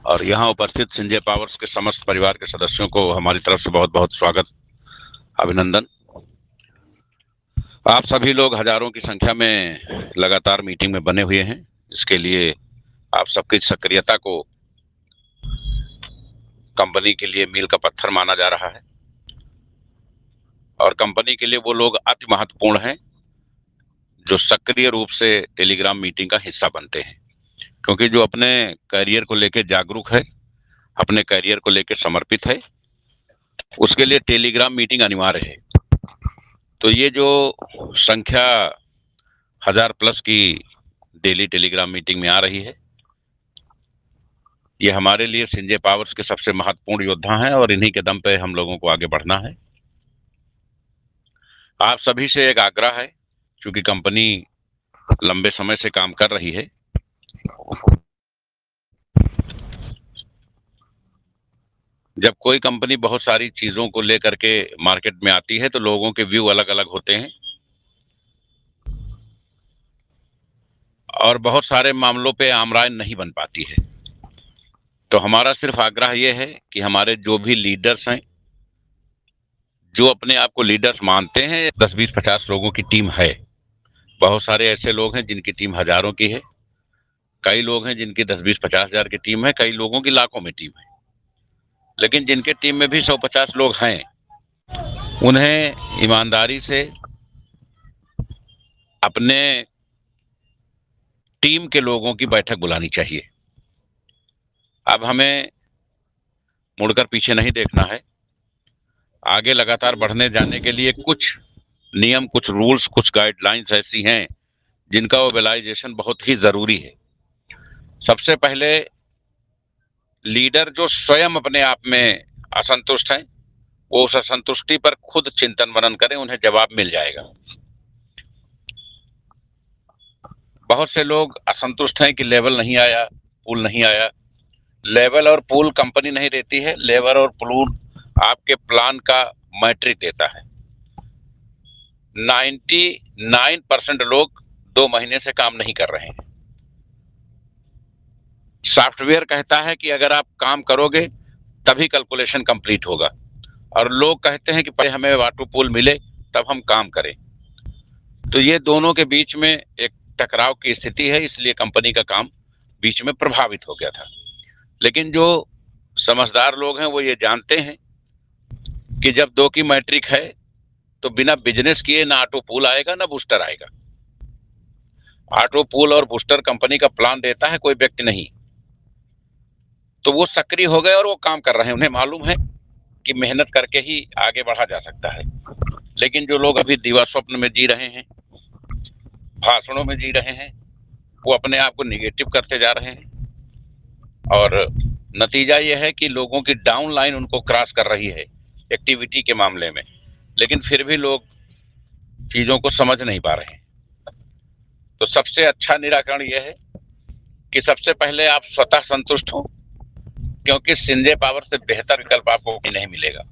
और यहाँ उपस्थित संजय पावर्स के समस्त परिवार के सदस्यों को हमारी तरफ से बहुत बहुत स्वागत, अभिनंदन। आप सभी लोग हजारों की संख्या में लगातार मीटिंग में बने हुए हैं। इसके लिए आप सबकी सक्रियता को कंपनी के लिए मील का पत्थर माना जा रहा है और कंपनी के लिए वो लोग अति महत्वपूर्ण हैं जो सक्रिय रूप से टेलीग्राम मीटिंग का हिस्सा बनते हैं, क्योंकि जो अपने करियर को लेकर जागरूक है, अपने करियर को लेकर समर्पित है, उसके लिए टेलीग्राम मीटिंग अनिवार्य है। तो ये जो संख्या 1000+ की डेली टेलीग्राम मीटिंग में आ रही है, ये हमारे लिए संजय पावर्स के सबसे महत्वपूर्ण योद्धा हैं और इन्हीं के दम पे हम लोगों को आगे बढ़ना है। आप सभी से एक आग्रह है, क्योंकि कंपनी लंबे समय से काम कर रही है, जब कोई कंपनी बहुत सारी चीजों को लेकर के मार्केट में आती है तो लोगों के व्यू अलग अलग होते हैं और बहुत सारे मामलों पे आमराय नहीं बन पाती है। तो हमारा सिर्फ आग्रह यह है कि हमारे जो भी लीडर्स हैं, जो अपने आप को लीडर्स मानते हैं, 10, 20, 50 लोगों की टीम है। बहुत सारे ऐसे लोग हैं जिनकी टीम हजारों की है, कई लोग हैं जिनकी 10, 20, 50 हजार की टीम है, कई लोगों की लाखों में टीम है। लेकिन जिनके टीम में भी 100-50 लोग हैं, उन्हें ईमानदारी से अपने टीम के लोगों की बैठक बुलानी चाहिए। अब हमें मुड़कर पीछे नहीं देखना है। आगे लगातार बढ़ने जाने के लिए कुछ नियम, कुछ रूल्स, कुछ गाइडलाइंस ऐसी हैं जिनका मोबिलाइजेशन बहुत ही जरूरी है। सबसे पहले लीडर जो स्वयं अपने आप में असंतुष्ट हैं, वो उस असंतुष्टि पर खुद चिंतन मनन करें, उन्हें जवाब मिल जाएगा। बहुत से लोग असंतुष्ट हैं कि लेवल नहीं आया, पूल नहीं आया। लेवल और पूल कंपनी नहीं देती है, लेवल और पूल आपके प्लान का मैट्रिक देता है। 99% लोग 2 महीने से काम नहीं कर रहे हैं। सॉफ्टवेयर कहता है कि अगर आप काम करोगे तभी कैलकुलेशन कंप्लीट होगा, और लोग कहते हैं कि पहले हमें वाटू पूल मिले तब हम काम करें। तो ये दोनों के बीच में एक टकराव की स्थिति है, इसलिए कंपनी का काम बीच में प्रभावित हो गया था। लेकिन जो समझदार लोग हैं वो ये जानते हैं कि जब 2 की मैट्रिक है तो बिना बिजनेस किए ना ऑटो पूल आएगा ना बूस्टर आएगा। ऑटो पूल और बूस्टर कंपनी का प्लान देता है, कोई व्यक्ति नहीं। तो वो सक्रिय हो गए और वो काम कर रहे हैं। उन्हें मालूम है कि मेहनत करके ही आगे बढ़ा जा सकता है। लेकिन जो लोग अभी दीवा स्वप्न में जी रहे हैं, भाषणों में जी रहे हैं, वो अपने आप को निगेटिव करते जा रहे हैं और नतीजा ये है कि लोगों की डाउन लाइन उनको क्रॉस कर रही है एक्टिविटी के मामले में। लेकिन फिर भी लोग चीजों को समझ नहीं पा रहे हैं। तो सबसे अच्छा निराकरण यह है कि सबसे पहले आप स्वतः संतुष्ट हो, क्योंकि संजय पावर से बेहतर विकल्प आपको नहीं मिलेगा।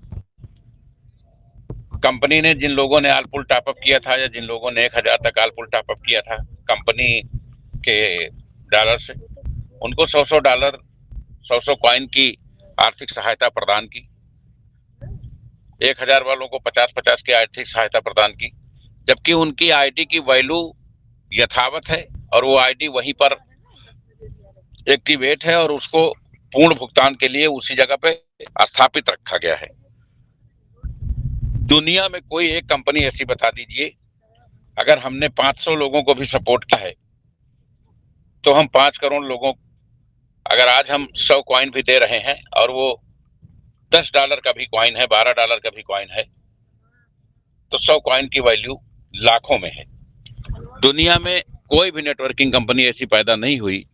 कंपनी ने जिन लोगों ने आल पुल टॉपअप किया था या जिन लोगों ने 1000 तक आल पुल टॉपअप किया था कंपनी के डॉलर से, उनको $100 100 कॉइन की आर्थिक सहायता प्रदान की। 1000 वालों को 50-50 की आर्थिक सहायता प्रदान की, जबकि उनकी आईडी की वैल्यू यथावत है और वो आईडी वहीं पर एक्टिवेट है और उसको पूर्ण भुगतान के लिए उसी जगह पे स्थापित रखा गया है। दुनिया में कोई एक कंपनी ऐसी बता दीजिए, अगर हमने 500 लोगों को भी सपोर्ट किया है तो हम 5 करोड़ लोगों, अगर आज हम 100 कॉइन भी दे रहे हैं और वो $10 का भी कॉइन है, $12 का भी कॉइन है, तो 100 कॉइन की वैल्यू लाखों में है। दुनिया में कोई भी नेटवर्किंग कंपनी ऐसी पैदा नहीं हुई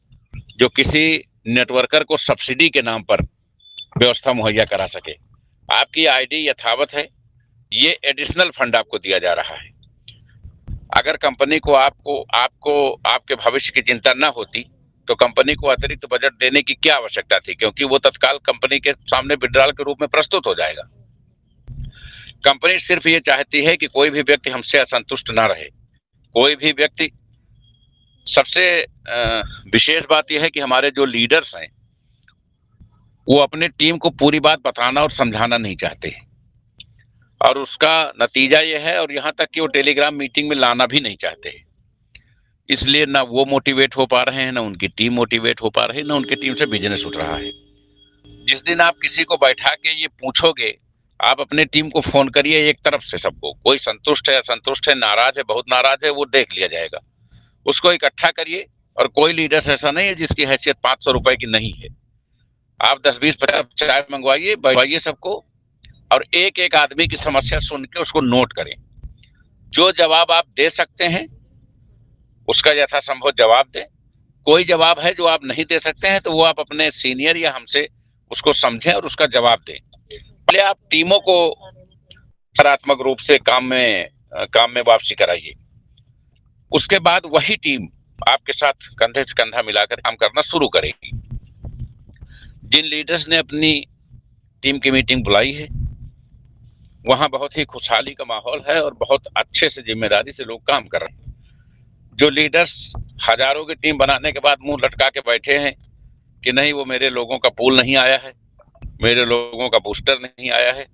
जो किसी नेटवर्कर को सब्सिडी के नाम पर व्यवस्था मुहैया करा सके। आपकी आईडी यथावत है, ये एडिशनल फंड आपको दिया जा रहा है। अगर कंपनी को आपको आपके भविष्य की चिंता न होती तो कंपनी को अतिरिक्त बजट देने की क्या आवश्यकता थी, क्योंकि वो तत्काल कंपनी के सामने विड्रॉल के रूप में प्रस्तुत हो जाएगा। कंपनी सिर्फ ये चाहती है कि कोई भी व्यक्ति हमसे असंतुष्ट ना रहे, कोई भी व्यक्ति। सबसे विशेष बात यह है कि हमारे जो लीडर्स हैं वो अपने टीम को पूरी बात बताना और समझाना नहीं चाहते हैं, और उसका नतीजा ये है, और यहाँ तक कि वो टेलीग्राम मीटिंग में लाना भी नहीं चाहते हैं। इसलिए ना वो मोटिवेट हो पा रहे हैं, ना उनकी टीम मोटिवेट हो पा रही है, ना उनकी टीम से बिजनेस उठ रहा है। जिस दिन आप किसी को बैठा के ये पूछोगे, आप अपने टीम को फोन करिए एक तरफ से सबको, कोई संतुष्ट है, असंतुष्ट है, नाराज है, बहुत नाराज है, वो देख लिया जाएगा। उसको इकट्ठा करिए, और कोई लीडर ऐसा नहीं है जिसकी हैसियत 500 रुपए की नहीं है। आप 10-20-50 चाय मंगवाइए, बैठवाइए सबको, और एक एक आदमी की समस्या सुन के उसको नोट करें। जो जवाब आप दे सकते हैं उसका यथासंभव जवाब दें। कोई जवाब है जो आप नहीं दे सकते हैं तो वो आप अपने सीनियर या हमसे उसको समझें और उसका जवाब दें। पहले आप टीमों को सकारात्मक रूप से काम में वापसी कराइए। उसके बाद वही टीम आपके साथ कंधे से कंधा मिलाकर काम करना शुरू करेगी। जिन लीडर्स ने अपनी टीम की मीटिंग बुलाई है, वहां बहुत ही खुशहाली का माहौल है और बहुत अच्छे से जिम्मेदारी से लोग काम कर रहे हैं। जो लीडर्स हजारों की टीम बनाने के बाद मुंह लटका के बैठे हैं कि नहीं, वो मेरे लोगों का पूल नहीं आया है, मेरे लोगों का बूस्टर नहीं आया है,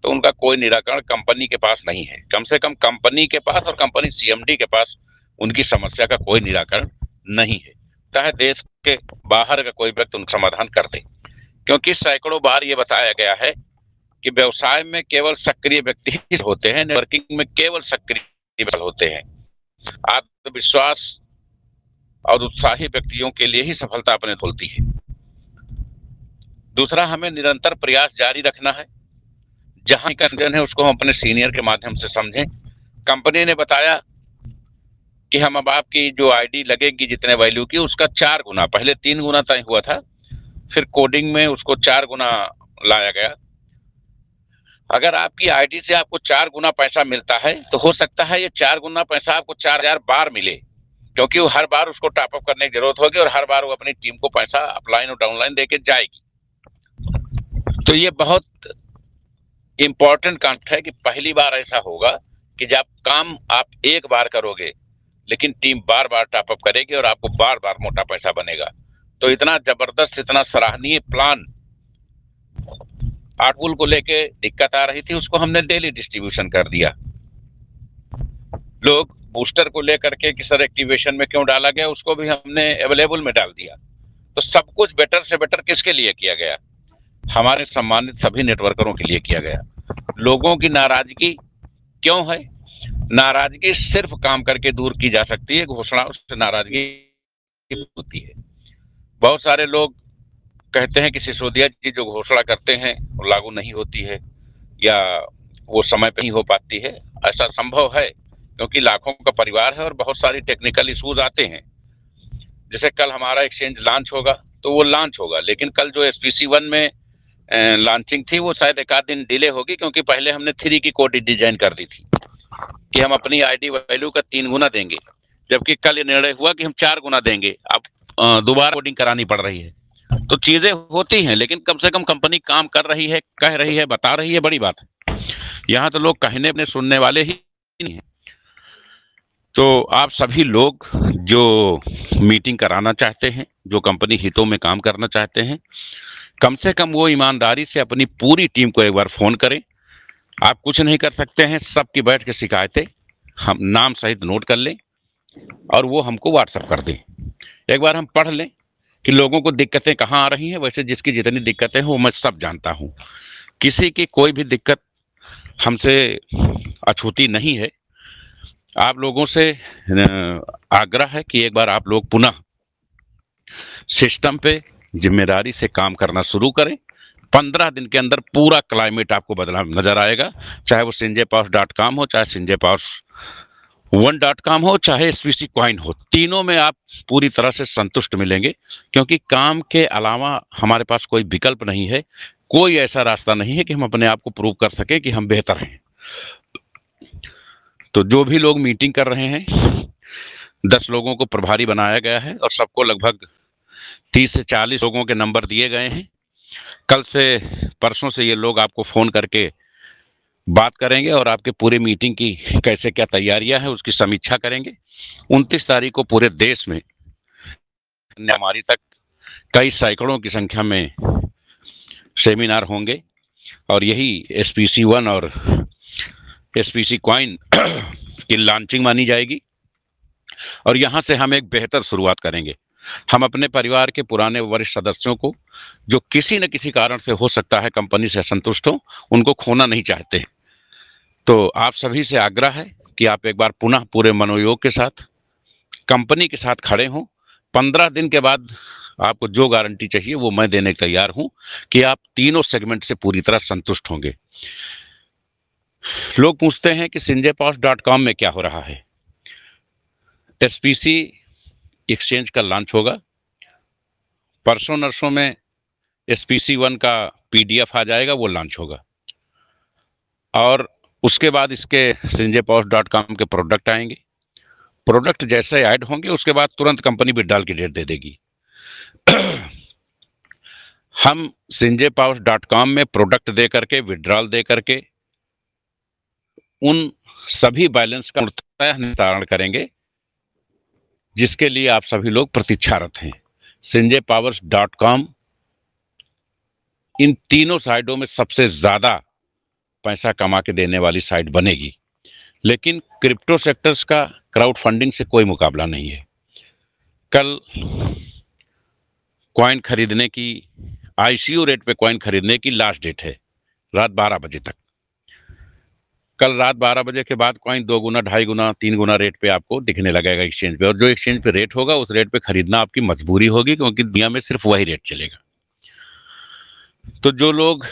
तो उनका कोई निराकरण कंपनी के पास नहीं है। कम से कम कंपनी के पास और कंपनी सीएमडी के पास उनकी समस्या का कोई निराकरण नहीं है, चाहे देश के बाहर का कोई व्यक्ति उनका समाधान कर दे। क्योंकि सैकड़ों बार ये बताया गया है कि व्यवसाय में केवल सक्रिय व्यक्ति ही होते हैं, नेटवर्किंग में केवल सक्रिय होते हैं। आत्मविश्वास और उत्साही व्यक्तियों के लिए ही सफलता अपने खोलती है। दूसरा, हमें निरंतर प्रयास जारी रखना है। जहां कंजन है उसको हम अपने सीनियर के माध्यम से समझें। कंपनी ने बताया कि हम अब आपकी जो आईडी लगेगी जितने वैल्यू की, उसका 4 गुना, पहले 3 गुना तय हुआ था, फिर कोडिंग में उसको 4 गुना लाया गया। अगर आपकी आईडी से आपको 4 गुना पैसा मिलता है तो हो सकता है ये 4 गुना पैसा आपको 4000 बार मिले, क्योंकि वो हर बार उसको टॉपअप करने की जरूरत होगी और हर बार वो अपनी टीम को पैसा अपलाइन और डाउनलाइन देके जाएगी। तो ये बहुत इंपॉर्टेंट कॉन्सेप्ट है कि पहली बार ऐसा होगा कि जब काम आप एक बार करोगे लेकिन टीम बार बार टॉपअप करेगी और आपको बार बार मोटा पैसा बनेगा। तो इतना जबरदस्त, इतना सराहनीय प्लान आर्टपुल को लेके दिक्कत आ रही थी, उसको हमने डेली डिस्ट्रीब्यूशन कर दिया। लोग बूस्टर को लेकर के कि सर एक्टिवेशन में क्यों डाला गया, उसको भी हमने अवेलेबल में डाल दिया। तो सब कुछ बेटर से बेटर किसके लिए किया गया? हमारे सम्मानित सभी नेटवर्करों के लिए किया गया। लोगों की नाराजगी क्यों है? नाराजगी सिर्फ काम करके दूर की जा सकती है, घोषणाओं से नाराजगी होती है। बहुत सारे लोग कहते हैं कि सिसोदिया जी जो घोषणा करते हैं वो लागू नहीं होती है या वो समय पे नहीं हो पाती है। ऐसा संभव है क्योंकि लाखों का परिवार है और बहुत सारी टेक्निकल इश्यूज आते हैं। जैसे कल हमारा एक्सचेंज लॉन्च होगा तो वो लॉन्च होगा, लेकिन कल जो SPC1 में लॉन्चिंग थी वो शायद एक आध दिन डिले होगी, क्योंकि पहले हमने 3 की कोड डिजाइन कर दी थी कि हम अपनी आईडी वैल्यू का 3 गुना देंगे, जबकि कल ये निर्णय हुआ कि हम 4 गुना देंगे। अब दोबारा कोडिंग करानी पड़ रही है। तो चीजें होती हैं, लेकिन कम से कम कंपनी काम कर रही है, कह रही है, बता रही है, बड़ी बात है। यहाँ तो लोग कहने अपने सुनने वाले ही नहीं है। तो आप सभी लोग जो मीटिंग कराना चाहते हैं, जो कंपनी हितों में काम करना चाहते हैं, कम से कम वो ईमानदारी से अपनी पूरी टीम को एक बार फोन करें। आप कुछ नहीं कर सकते हैं, सबकी बैठ के शिकायतें हम नाम सहित नोट कर लें और वो हमको व्हाट्सएप कर दें। एक बार हम पढ़ लें कि लोगों को दिक्कतें कहाँ आ रही हैं। वैसे जिसकी जितनी दिक्कतें हैं वो मैं सब जानता हूँ, किसी की कोई भी दिक्कत हमसे अछूती नहीं है। आप लोगों से आग्रह है कि एक बार आप लोग पुनः सिस्टम पे जिम्मेदारी से काम करना शुरू करें। 15 दिन के अंदर पूरा क्लाइमेट आपको बदला नजर आएगा, चाहे वो sinjaypaws.com हो, चाहे sinjaypaws1.com हो, चाहे SPC कॉइन हो। तीनों में आप पूरी तरह से संतुष्ट मिलेंगे, क्योंकि काम के अलावा हमारे पास कोई विकल्प नहीं है। कोई ऐसा रास्ता नहीं है कि हम अपने आप को प्रूव कर सके कि हम बेहतर हैं। तो जो भी लोग मीटिंग कर रहे हैं, 10 लोगों को प्रभारी बनाया गया है और सबको लगभग 30 से 40 लोगों के नंबर दिए गए हैं। कल से परसों से ये लोग आपको फोन करके बात करेंगे और आपके पूरे मीटिंग की कैसे क्या तैयारियां हैं उसकी समीक्षा करेंगे। 29 तारीख को पूरे देश में हमारी तक कई सैकड़ों की संख्या में सेमिनार होंगे और यही SPC1 और SPC कॉइन की लॉन्चिंग मानी जाएगी और यहाँ से हम एक बेहतर शुरुआत करेंगे। हम अपने परिवार के पुराने वरिष्ठ सदस्यों को, जो किसी न किसी कारण से हो सकता है कंपनी से असंतुष्ट हो, उनको खोना नहीं चाहते। तो आप सभी से आग्रह है कि आप एक बार पुनः पूरे मनोयोग के साथ कंपनी के साथ खड़े हों। 15 दिन के बाद आपको जो गारंटी चाहिए वो मैं देने को तैयार हूं कि आप तीनों सेगमेंट से पूरी तरह संतुष्ट होंगे। लोग पूछते हैं कि sanjaypowers.com में क्या हो रहा है। SPC एक्सचेंज का लॉन्च होगा। परसों नरसों में SPC1 का PDF आ जाएगा, वो लॉन्च होगा और उसके बाद इसके sanjaypowers.com के प्रोडक्ट आएंगे। प्रोडक्ट जैसे ऐड होंगे उसके बाद तुरंत कंपनी भी डाल की डेट दे देगी। हम sanjaypowers.com में प्रोडक्ट दे करके, विड्रॉल दे करके उन सभी बैलेंस का निस्तारण करेंगे जिसके लिए आप सभी लोग प्रतीक्षारत हैं। sanjaypowers.com इन तीनों साइडों में सबसे ज्यादा पैसा कमा के देने वाली साइट बनेगी, लेकिन क्रिप्टो सेक्टर्स का क्राउड फंडिंग से कोई मुकाबला नहीं है। कल कॉइन खरीदने की, ICO रेट पे कॉइन खरीदने की लास्ट डेट है, रात 12 बजे तक। कल रात 12 बजे के बाद कॉइन 2 गुना, 2.5 गुना, 3 गुना रेट पे आपको दिखने लगेगा एक्सचेंज पे, और जो एक्सचेंज पे रेट होगा उस रेट पे खरीदना आपकी मजबूरी होगी, क्योंकि दुनिया में सिर्फ वही रेट चलेगा। तो जो लोग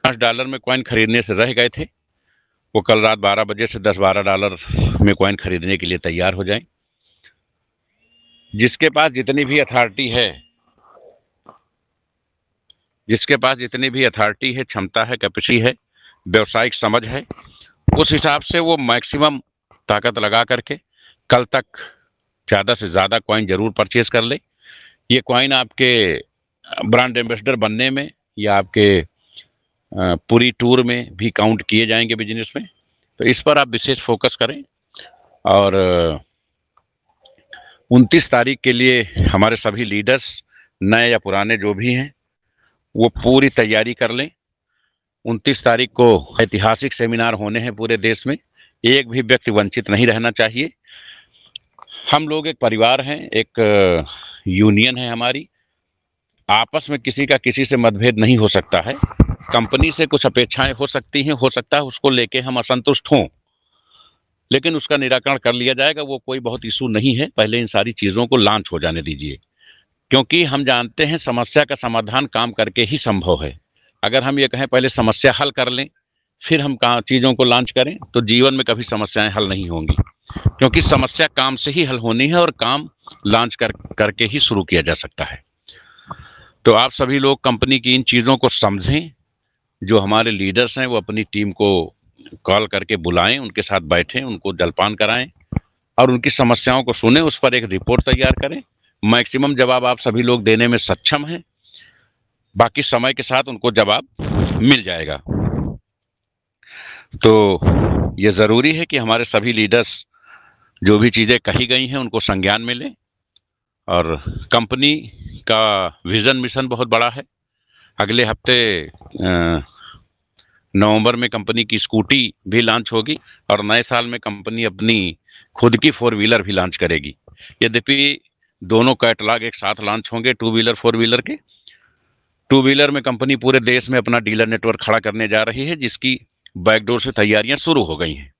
$5 में कॉइन खरीदने से रह गए थे, वो कल रात 12 बजे से $10-12 में कॉइन खरीदने के लिए तैयार हो जाएं। जिसके पास जितनी भी अथॉरिटी है, क्षमता है, कैपेसिटी है, व्यवसायिक समझ है, उस हिसाब से वो मैक्सिमम ताकत लगा करके कल तक ज़्यादा से ज़्यादा कॉइन जरूर परचेज कर ले। ये कॉइन आपके ब्रांड एम्बेसडर बनने में या आपके पूरी टूर में भी काउंट किए जाएंगे बिजनेस में। तो इस पर आप विशेष फोकस करें और 29 तारीख के लिए हमारे सभी लीडर्स, नए या पुराने जो भी हैं, वो पूरी तैयारी कर लें। 29 तारीख को ऐतिहासिक सेमिनार होने हैं पूरे देश में, एक भी व्यक्ति वंचित नहीं रहना चाहिए। हम लोग एक परिवार हैं, एक यूनियन है हमारी, आपस में किसी का किसी से मतभेद नहीं हो सकता है। कंपनी से कुछ अपेक्षाएं हो सकती हैं, हो सकता है उसको लेके हम असंतुष्ट हों, लेकिन उसका निराकरण कर लिया जाएगा, वो कोई बहुत इशू नहीं है। पहले इन सारी चीज़ों को लॉन्च हो जाने दीजिए, क्योंकि हम जानते हैं समस्या का समाधान काम करके ही संभव है। अगर हम ये कहें पहले समस्या हल कर लें फिर हम चीज़ों को लॉन्च करें, तो जीवन में कभी समस्याएं हल नहीं होंगी, क्योंकि समस्या काम से ही हल होनी है और काम लॉन्च करके ही शुरू किया जा सकता है। तो आप सभी लोग कंपनी की इन चीज़ों को समझें। जो हमारे लीडर्स हैं वो अपनी टीम को कॉल करके बुलाएं, उनके साथ बैठें, उनको जलपान कराएं और उनकी समस्याओं को सुने, उस पर एक रिपोर्ट तैयार करें। मैक्सिमम जवाब आप सभी लोग देने में सक्षम हैं, बाकी समय के साथ उनको जवाब मिल जाएगा। तो ये ज़रूरी है कि हमारे सभी लीडर्स जो भी चीज़ें कही गई हैं उनको संज्ञान में लें। और कंपनी का विज़न मिशन बहुत बड़ा है। अगले हफ्ते नवंबर में कंपनी की स्कूटी भी लॉन्च होगी और नए साल में कंपनी अपनी खुद की 4 व्हीलर भी लॉन्च करेगी। यद्यपि दोनों कैटलॉग एक साथ लॉन्च होंगे, 2 व्हीलर 4 व्हीलर के। 2 व्हीलर में कंपनी पूरे देश में अपना डीलर नेटवर्क खड़ा करने जा रही है, जिसकी बैकडोर से तैयारियां शुरू हो गई हैं।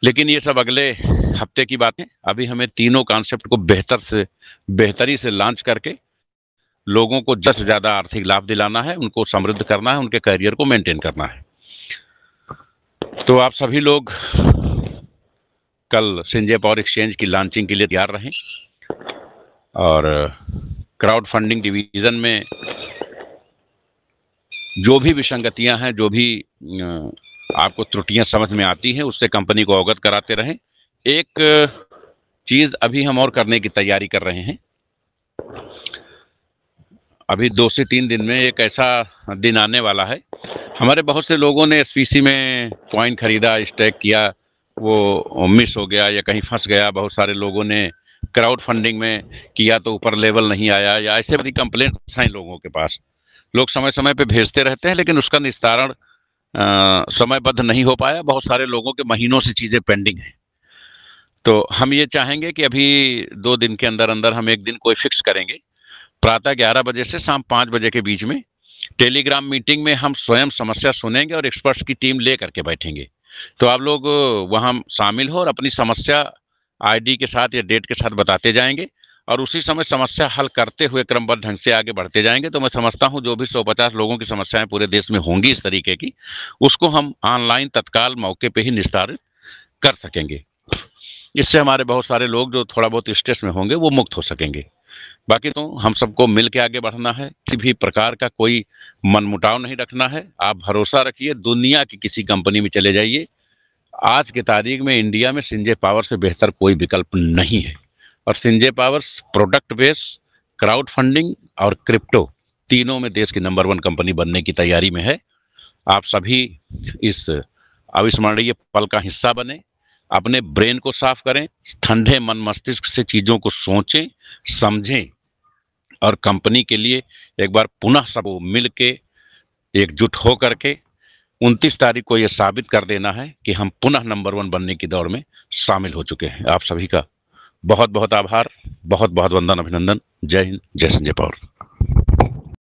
लेकिन ये सब अगले हफ्ते की बात है। अभी हमें तीनों कॉन्सेप्ट को बेहतरी से लॉन्च करके लोगों को ज़्यादा से ज़्यादा आर्थिक लाभ दिलाना है, उनको समृद्ध करना है, उनके करियर को मेंटेन करना है। तो आप सभी लोग कल संजय पावर एक्सचेंज की लॉन्चिंग के लिए तैयार रहें और क्राउड फंडिंग डिवीज़न में जो भी विसंगतियां हैं, जो भी आपको त्रुटियां समझ में आती हैं, उससे कंपनी को अवगत कराते रहें। एक चीज़ अभी हम और करने की तैयारी कर रहे हैं। अभी 2 से 3 दिन में एक ऐसा दिन आने वाला है, हमारे बहुत से लोगों ने SPC में कॉइन खरीदा, स्टेक किया, वो मिस हो गया या कहीं फंस गया। बहुत सारे लोगों ने क्राउड फंडिंग में किया तो ऊपर लेवल नहीं आया, या ऐसे बड़ी कंप्लेंट्स हैं लोगों के पास। लोग समय समय पे भेजते रहते हैं, लेकिन उसका निस्तारण समयबद्ध नहीं हो पाया। बहुत सारे लोगों के महीनों से चीजें पेंडिंग हैं। तो हम ये चाहेंगे कि अभी 2 दिन के अंदर अंदर हम एक दिन कोई फिक्स करेंगे, प्रातः 11 बजे से शाम 5 बजे के बीच में टेलीग्राम मीटिंग में हम स्वयं समस्या सुनेंगे और एक्सपर्ट्स की टीम ले करके बैठेंगे। तो आप लोग वहाँ शामिल हो और अपनी समस्या आईडी के साथ या डेट के साथ बताते जाएंगे, और उसी समय समस्या हल करते हुए क्रमबद्ध ढंग से आगे बढ़ते जाएंगे। तो मैं समझता हूँ जो भी 150 लोगों की समस्याएं पूरे देश में होंगी इस तरीके की, उसको हम ऑनलाइन तत्काल मौके पे ही निस्तारित कर सकेंगे। इससे हमारे बहुत सारे लोग जो थोड़ा बहुत स्ट्रेस में होंगे वो मुक्त हो सकेंगे। बाकी तो हम सबको मिल के आगे बढ़ना है, किसी भी प्रकार का कोई मनमुटाव नहीं रखना है। आप भरोसा रखिए, दुनिया की किसी कंपनी में चले जाइए, आज की तारीख में इंडिया में संजय पावर से बेहतर कोई विकल्प नहीं है। और Sanjay powers product base, crowd funding और क्रिप्टो तीनों में देश की नंबर 1 कंपनी बनने की तैयारी में है। आप सभी इस अविस्मरणीय पल का हिस्सा बने, अपने ब्रेन को साफ करें, ठंडे मन मस्तिष्क से चीज़ों को सोचें, समझें, और कंपनी के लिए एक बार पुनः सब मिल के एकजुट हो करके 29 तारीख को यह साबित कर देना है कि हम पुनः नंबर 1 बनने की दौड़ में शामिल हो चुके हैं। आप सभी का बहुत बहुत आभार, बहुत बहुत वंदन, अभिनंदन। जय हिंद, जय संजय पावर।